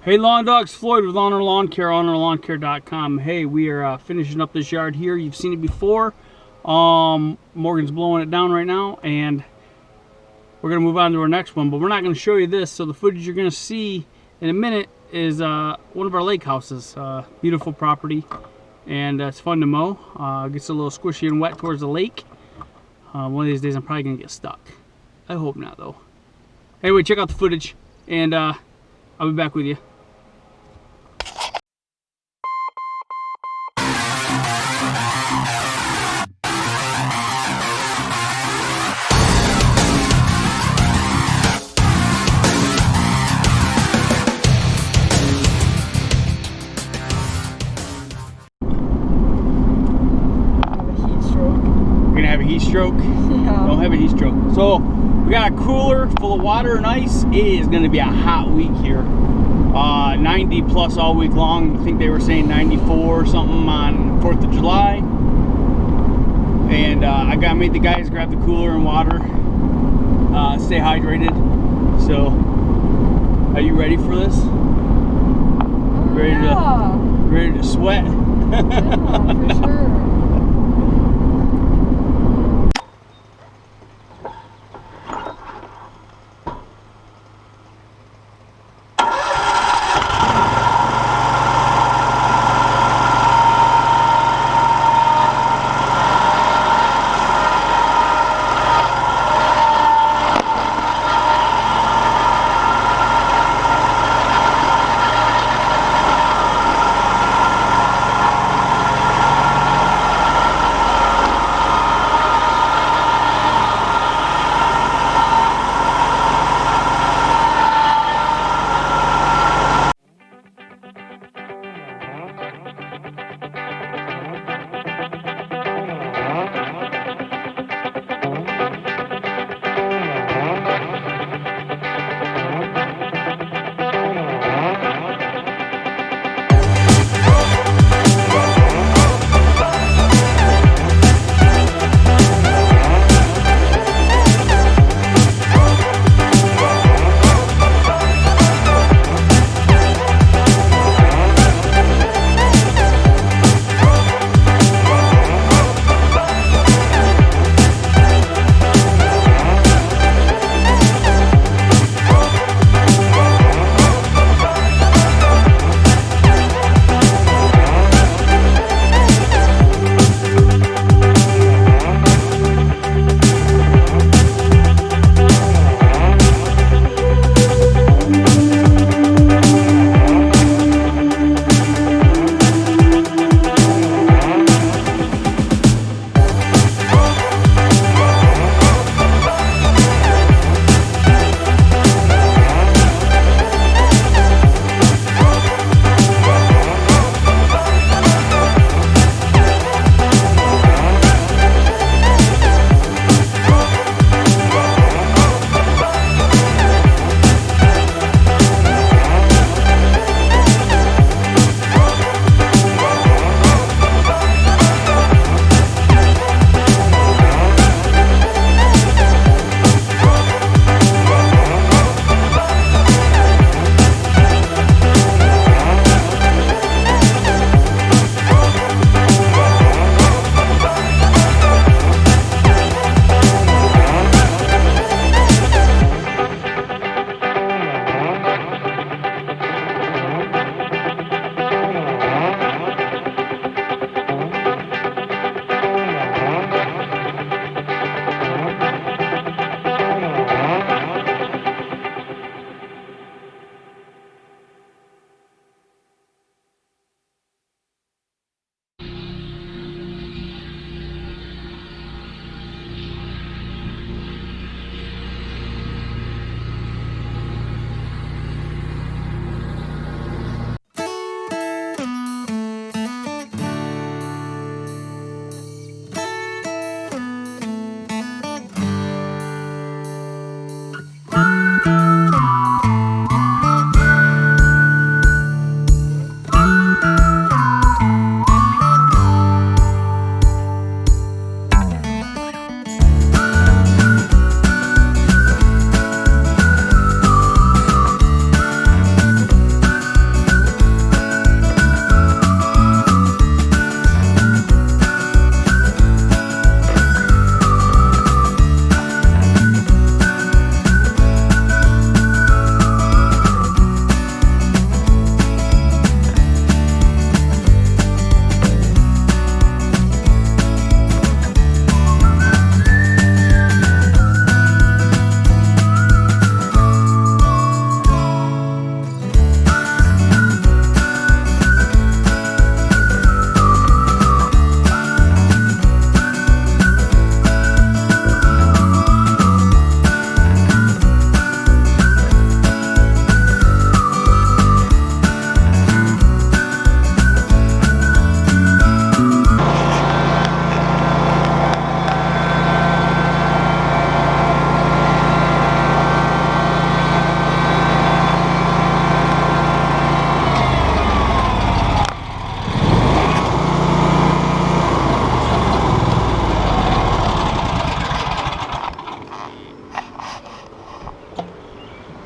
Hey Lawn Dogs, Floyd with Ulnar Lawn Care, ulnarlawncare.com. Hey, we are finishing up this yard here. You've seen it before. Morgan's blowing it down right now, and we're going to move on to our next one, but we're not going to show you this. So the footage you're going to see in a minute is one of our lake houses. Beautiful property, and it's fun to mow. Gets a little squishy and wet towards the lake. One of these days I'm probably going to get stuck. I hope not, though. Anyway, check out the footage, and I'll be back with you. Heat stroke. Yeah. Don't have a heat stroke. So we got a cooler full of water and ice. It is going to be a hot week here. 90 plus all week long. I think they were saying 94 or something on 4th of July. And I made the guys grab the cooler and water. Stay hydrated. So are you ready for this? Ready to sweat? Yeah, for sure.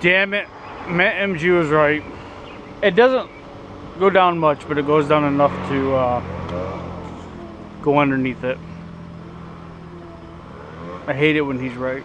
Damn it, Matt MG was right. It doesn't go down much, but it goes down enough to go underneath it. I hate it when he's right.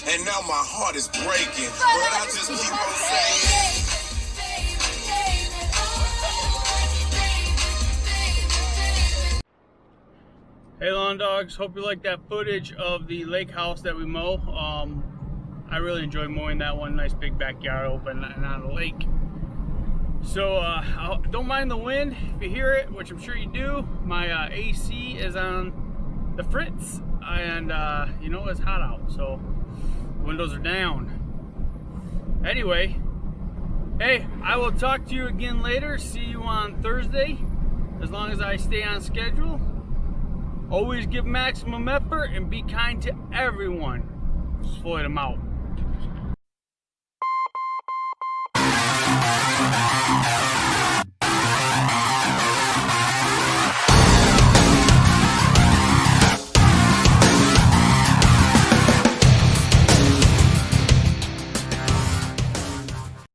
And now my heart is breaking, but I just keep on saying. Hey lawn dogs, hope you like that footage of the lake house that we mow. I really enjoy mowing that one. Nice big backyard open and on a lake. So don't mind the wind if you hear it, which I'm sure you do. My AC is on the fritz, and you know it's hot out, so windows are down. Anyway, hey, I will talk to you again later. See you on Thursday, as long as I stay on schedule. Always give maximum effort and be kind to everyone. Floyd, I'm out.